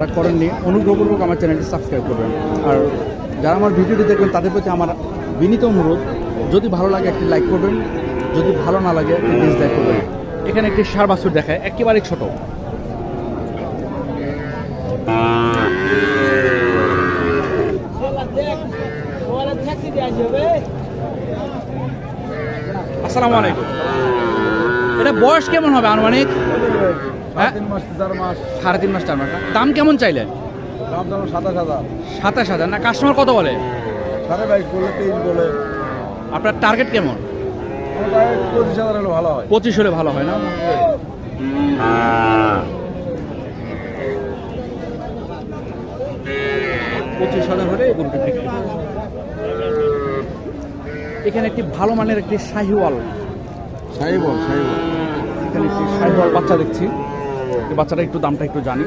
যারা করেননি অনুগ্রহপূর্বক আমার চ্যানেলটি সাবস্ক্রাইব করবেন। আর যারা আমার ভিডিওটি দেখবেন তাদের প্রতি আমার বিনীত অনুরোধ, যদি ভালো লাগে একটি লাইক করবেন, যদি ভালো না লাগে একটি ডিসলাইক করবেন। এখানে একটি ষাঁড় বাছুর দেখায়, একেবারে ছোট। আসসালামু আলাইকুম। এটা বয়স কেমন হবে আনুমানিক? 3 মাস 4 মাস। 3.5 মাস 4 মাস। দাম কেমন চাইলেন? দাম 27,000। 27,000 না? কাস্টমার কত বলে? 22.5 বলে, 23 বলে। আপনার টার্গেট কেমন? 25,000 হলে ভালো হয়। 25 হলে ভালো হয় না? $25,000 হলে গরুটি বিক্রি করবে। এখানে একটি ভালো মানের একটি শাহিওয়াল, সাইবল। এখানে একটি শাহিওয়াল বাচ্চা দেখছি। এই বাচ্চাটা একটু দামটা একটু জানি।